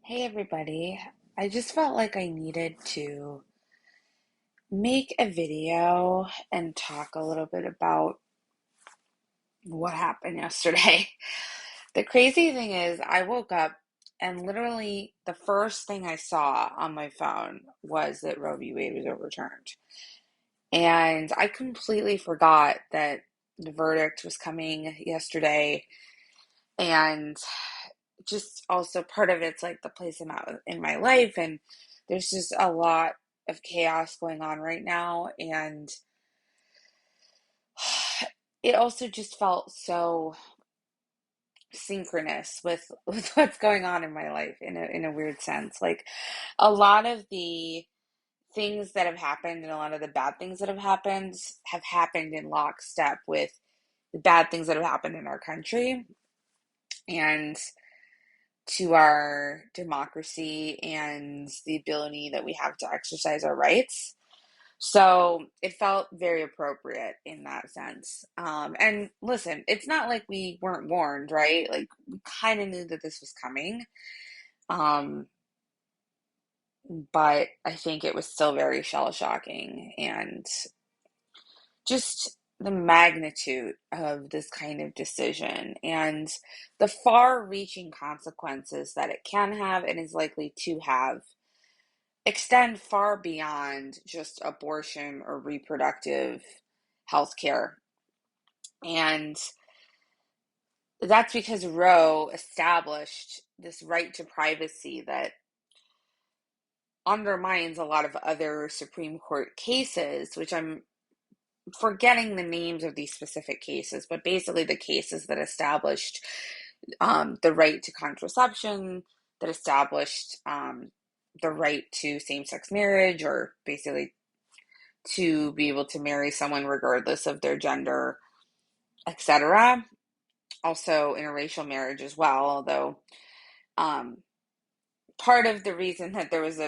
Hey everybody, I just felt like I needed to make a video and talk a little bit about what happened yesterday. The crazy thing is, I woke up and literally the first thing I saw on my phone was that Roe v. Wade was overturned. And I completely forgot that the verdict was coming yesterday. And just also part of it's like the place I'm at in my life, and there's just a lot of chaos going on right now, and it also just felt so synchronous with what's going on in my life in a weird sense. Like a lot of the things that have happened and a lot of the bad things that have happened in lockstep with the bad things that have happened in our country and to our democracy and the ability that we have to exercise our rights. So it felt very appropriate in that sense. And listen, it's not like we weren't warned, right? Like we kind of knew that this was coming. Um, but I think it was still very shell shocking and just the magnitude of this kind of decision and the far reaching consequences that it can have and is likely to have extend far beyond just abortion or reproductive health care. And that's because Roe established this right to privacy that undermines a lot of other Supreme Court cases, which I'm forgetting the names of these specific cases, but basically the cases that established the right to contraception, that established the right to same sex marriage, or basically to be able to marry someone regardless of their gender, etc. Also, interracial marriage as well, although um, part of the reason that there was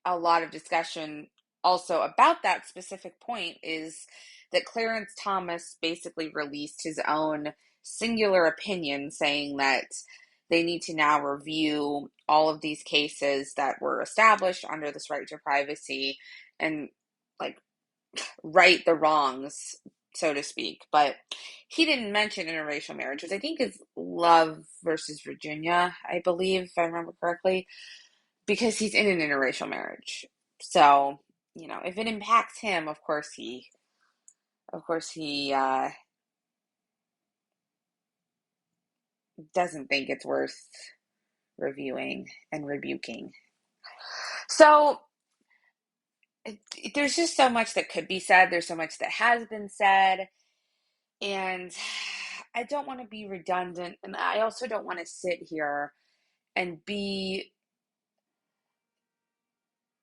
a lot of discussion also about that specific point is that Clarence Thomas basically released his own singular opinion saying that they need to now review all of these cases that were established under this right to privacy and like right the wrongs, so to speak. But he didn't mention interracial marriage, which I think is Love versus Virginia, I believe, if I remember correctly, because he's in an interracial marriage. So, if it impacts him, of course he doesn't think it's worth reviewing and rebuking. So, there's just so much that could be said. There's so much that has been said. And I don't want to be redundant, and I also don't want to sit here and be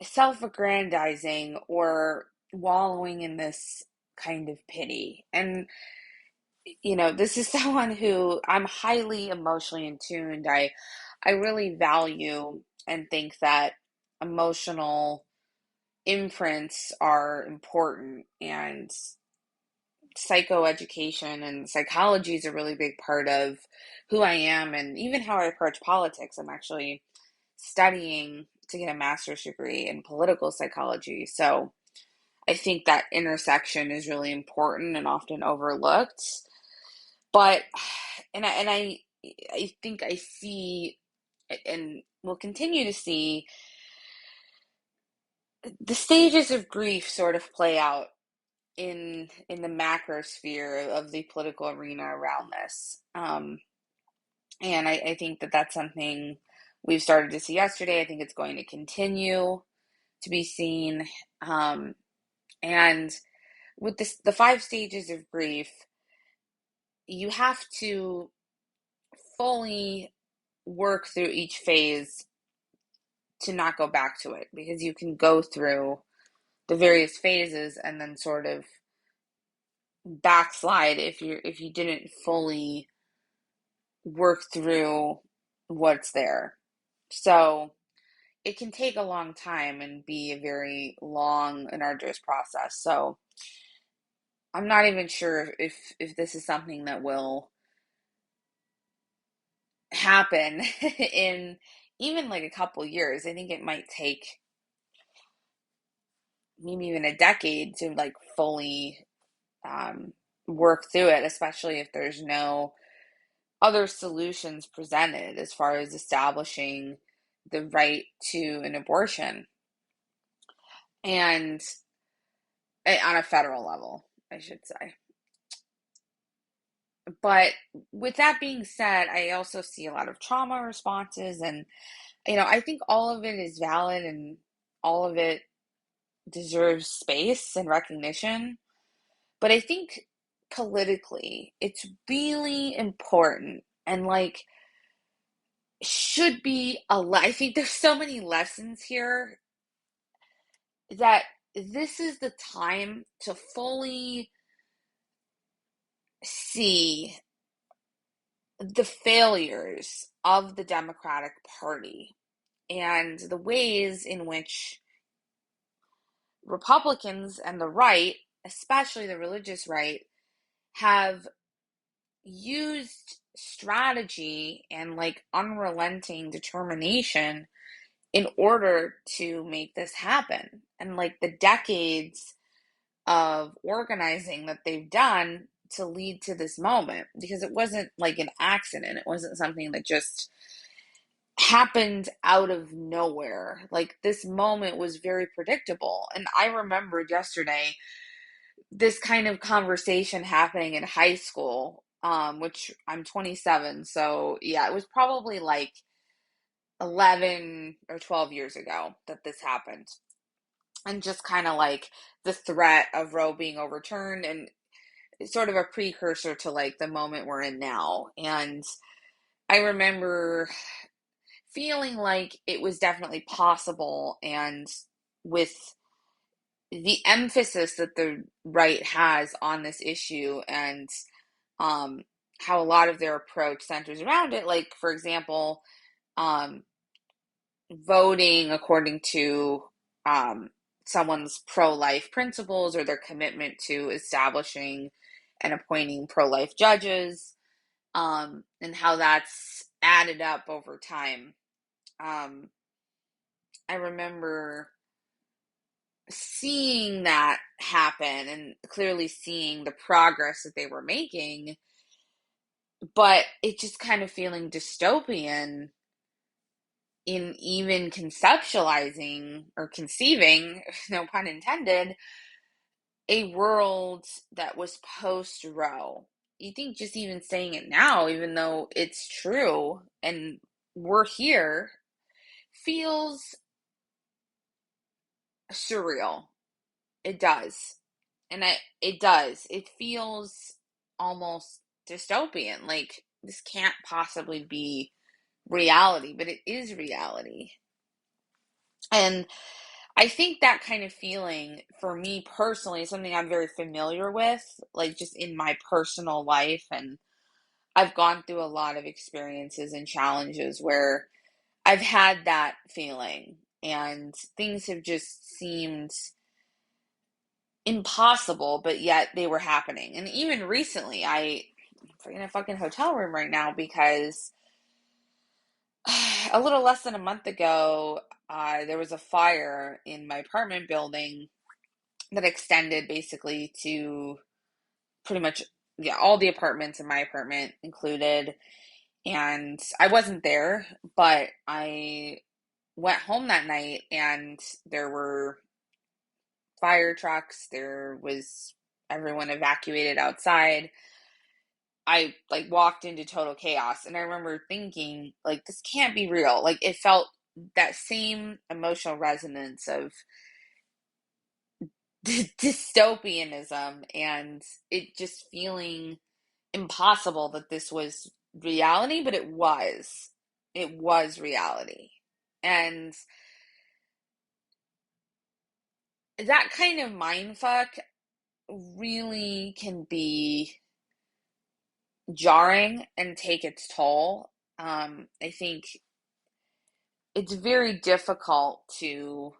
self-aggrandizing or wallowing in this kind of pity. And this is someone who I'm highly emotionally in tuned. I really value and think that emotional imprints are important, and psychoeducation and psychology is a really big part of who I am and even how I approach politics. I'm actually studying to get a master's degree in political psychology. So I think that intersection is really important and often overlooked. But I think I see and will continue to see the stages of grief sort of play out in the macrosphere of the political arena around this. And I think that that's something we've started to see yesterday. I think it's going to continue to be seen. And with the five stages of grief, you have to fully work through each phase to not go back to it, because you can go through the various phases and then sort of backslide if you didn't fully work through what's there. So it can take a long time and be a very long and arduous process. So I'm not even sure if this is something that will happen in even like a couple years. I think it might take maybe even a decade to like fully um, work through it, especially if there's no other solutions presented as far as establishing the right to an abortion and on a federal level, I should say. But with that being said, I also see a lot of trauma responses, and I think all of it is valid and all of it deserves space and recognition. But I think politically, it's really important and like should be I think there's so many lessons here that this is the time to fully see the failures of the Democratic Party and the ways in which Republicans and the right, especially the religious right, have used strategy and like unrelenting determination in order to make this happen. And like the decades of organizing that they've done to lead to this moment, because it wasn't like an accident. It wasn't something that just happened out of nowhere. Like this moment was very predictable. And I remembered yesterday this kind of conversation happening in high school, which I'm 27. So yeah, it was probably like 11 or 12 years ago that this happened. And just kind of like the threat of Roe being overturned and sort of a precursor to like the moment we're in now. And I remember feeling like it was definitely possible, and with the emphasis that the right has on this issue and um, how a lot of their approach centers around it. Like, for example, um, voting according to um, someone's pro-life principles or their commitment to establishing and appointing pro-life judges, and how that's added up over time. Um, I remember seeing that happen and clearly seeing the progress that they were making, but it just kind of feeling dystopian in even conceptualizing or conceiving, no pun intended, a world that was post Roe. You think just even saying it now, even though it's true and we're here, feels surreal. It does. And it does. It feels almost dystopian. Like this can't possibly be reality, but it is reality. And I think that kind of feeling for me personally is something I'm very familiar with, like just in my personal life. And I've gone through a lot of experiences and challenges where I've had that feeling and things have just seemed impossible, but yet they were happening. And even recently, I'm in a fucking hotel room right now because a little less than a month ago, there was a fire in my apartment building that extended basically to pretty much, yeah, all the apartments in my apartment included. And I wasn't there, but I went home that night and there were fire trucks. There was everyone evacuated outside. I like walked into total chaos, and I remember thinking like this can't be real. Like it felt that same emotional resonance of dystopianism and it just feeling impossible that this was reality, but it was. It was reality. And that kind of mindfuck really can be jarring and take its toll. I think it's very difficult to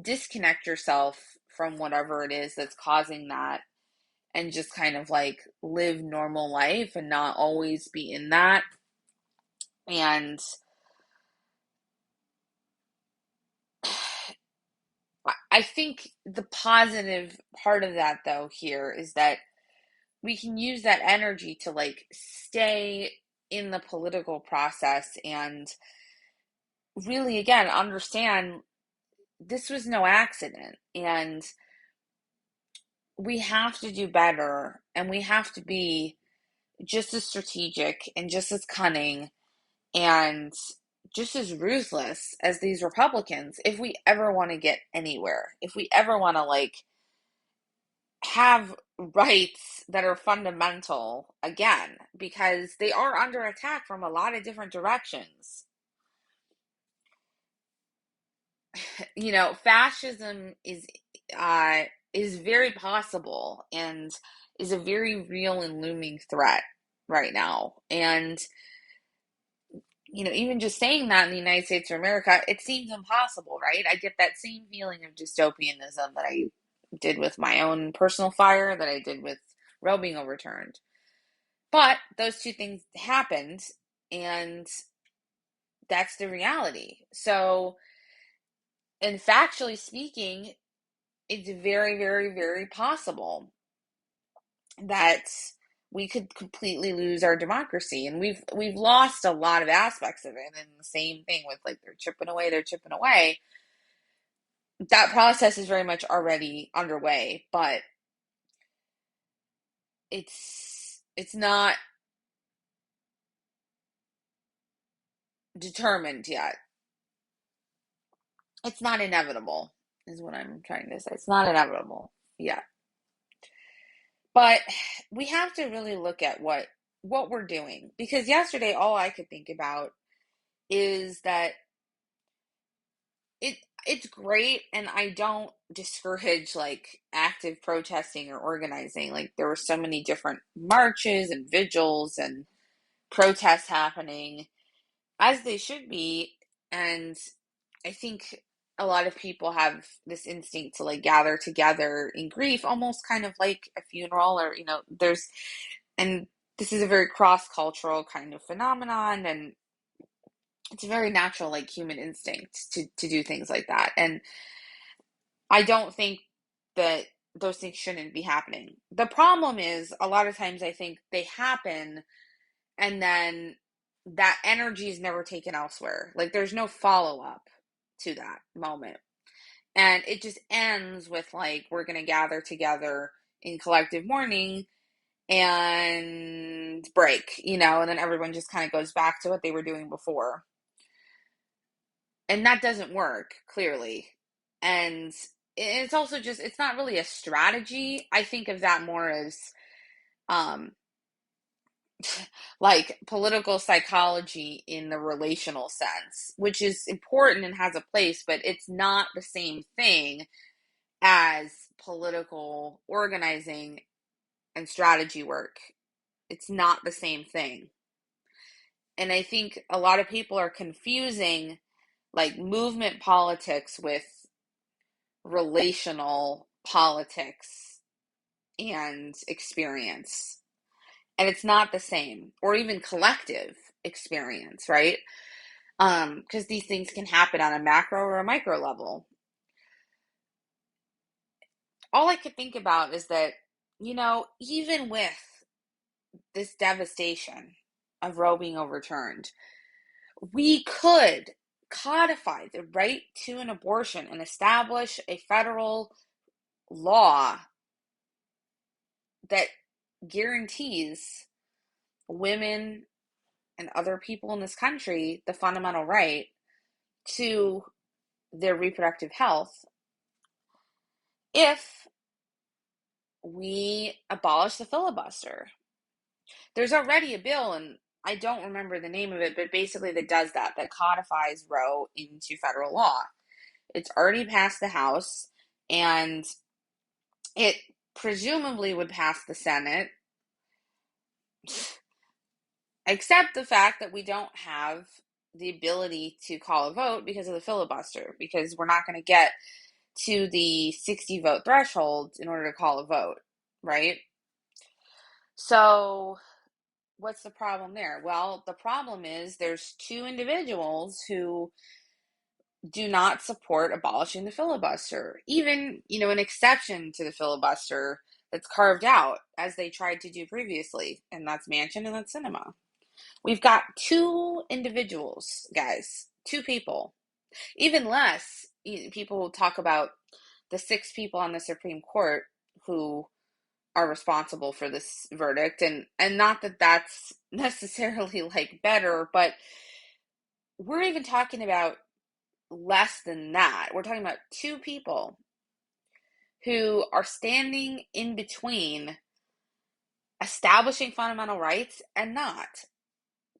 disconnect yourself from whatever it is that's causing that and just kind of like live normal life and not always be in that. And I think the positive part of that, though, here is that we can use that energy to like stay in the political process and really, again, understand this was no accident. And we have to do better, and we have to be just as strategic and just as cunning and just as ruthless as these Republicans if we ever want to get anywhere. If we ever want to like have rights that are fundamental again, because they are under attack from a lot of different directions. Fascism is very possible and is a very real and looming threat right now. And even just saying that in the United States of America, it seems impossible, right? I get that same feeling of dystopianism that I did with my own personal fire, that I did with Roe being overturned. But those two things happened, and that's the reality. So, and factually speaking, it's very, very, very possible that we could completely lose our democracy, and we've lost a lot of aspects of it. And the same thing with like they're chipping away. That process is very much already underway, but it's not determined yet. It's not inevitable, is what I'm trying to say. It's not inevitable yet. But we have to really look at what we're doing, because yesterday all I could think about is that it's great, and I don't discourage like active protesting or organizing. Like there were so many different marches and vigils and protests happening, as they should be. And I think a lot of people have this instinct to like gather together in grief, almost kind of like a funeral, or and this is a very cross-cultural kind of phenomenon, and it's a very natural like human instinct to do things like that. And I don't think that those things shouldn't be happening. The problem is a lot of times I think they happen, and then that energy is never taken elsewhere. Like there's no follow-up to that moment. And it just ends with like we're going to gather together in collective mourning and break, and then everyone just kind of goes back to what they were doing before. And that doesn't work, clearly. And it's also just, it's not really a strategy. I think of that more as um like political psychology in the relational sense, which is important and has a place, but it's not the same thing as political organizing and strategy work. It's not the same thing. And I think a lot of people are confusing like movement politics with relational politics and experience. And it's not the same, or even collective experience, right? Because these things can happen on a macro or a micro level. All I could think about is that, even with this devastation of Roe being overturned, we could codify the right to an abortion and establish a federal law that guarantees women and other people in this country the fundamental right to their reproductive health if we abolish the filibuster. There's already a bill, and I don't remember the name of it, but basically that does that codifies Roe into federal law. It's already passed the House, and it presumably would pass the Senate, except the fact that we don't have the ability to call a vote because of the filibuster, because we're not going to get to the 60 vote threshold in order to call a vote, right? So what's the problem there? Well, the problem is there's two individuals who do not support abolishing the filibuster, even, an exception to the filibuster that's carved out as they tried to do previously, and that's Manchin and that's Sinema. We've got two individuals, guys, two people, even less. People talk about the six people on the Supreme Court who are responsible for this verdict, and not that that's necessarily like better, but we're even talking about less than that. We're talking about two people who are standing in between establishing fundamental rights and not.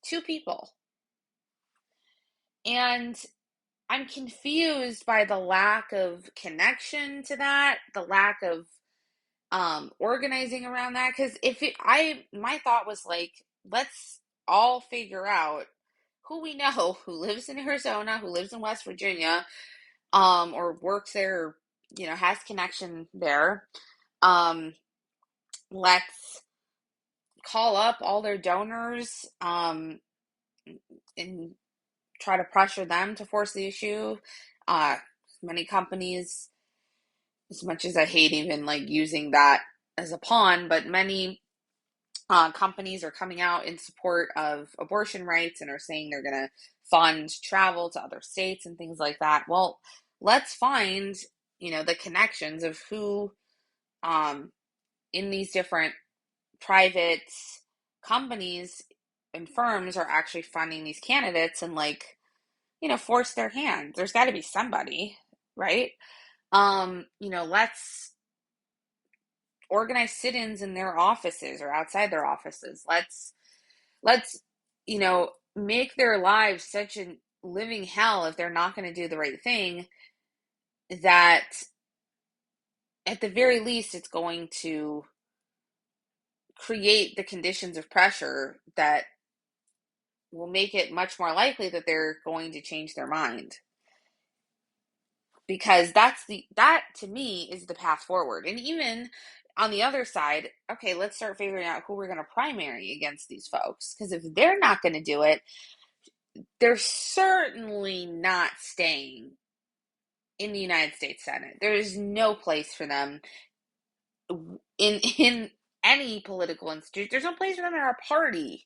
Two people. And I'm confused by the lack of connection to that, the lack of organizing around that. Because my thought was like, let's all figure out who we know who lives in Arizona, who lives in West Virginia, or works there, or, has connection there. Let's call up all their donors, and try to pressure them to force the issue. Many companies, as much as I hate even like using that as a pawn, but many companies are coming out in support of abortion rights and are saying they're going to fund travel to other states and things like that. Well, let's find, the connections of who, in these different private companies and firms are actually funding these candidates, and like, force their hand. There's got to be somebody, right? Let's organize sit-ins in their offices or outside their offices. Let's make their lives such a living hell if they're not going to do the right thing, that at the very least it's going to create the conditions of pressure that will make it much more likely that they're going to change their mind. Because that to me is the path forward. And even on the other side, okay, let's start figuring out who we're going to primary against these folks. Because if they're not going to do it, they're certainly not staying in the United States Senate. There is no place for them in any political institute. There's no place for them in our party.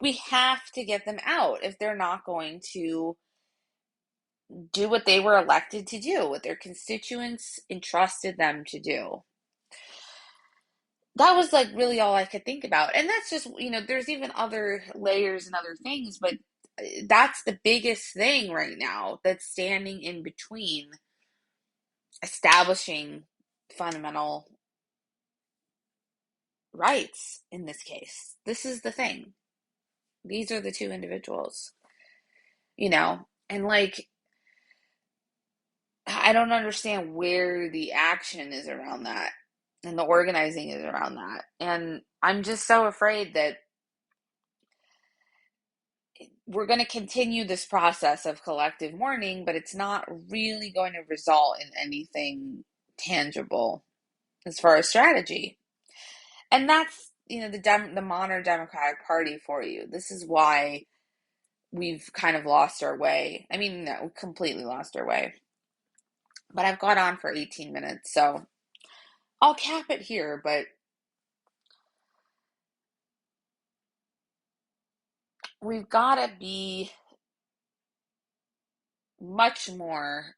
We have to get them out if they're not going to do what they were elected to do, what their constituents entrusted them to do. That was like really all I could think about. And that's just, there's even other layers and other things, but that's the biggest thing right now that's standing in between establishing fundamental rights in this case. This is the thing. These are the two individuals, and like, I don't understand where the action is around that and the organizing is around that. And I'm just so afraid that we're going to continue this process of collective mourning, but it's not really going to result in anything tangible as far as strategy. And that's, the modern Democratic Party for you. This is why we've kind of lost our way. I mean, no, completely lost our way. But I've gone on for 18 minutes, so I'll cap it here, but we've got to be much more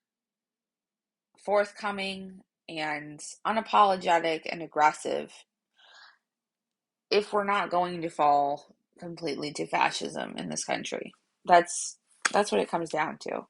forthcoming and unapologetic and aggressive if we're not going to fall completely to fascism in this country. That's what it comes down to.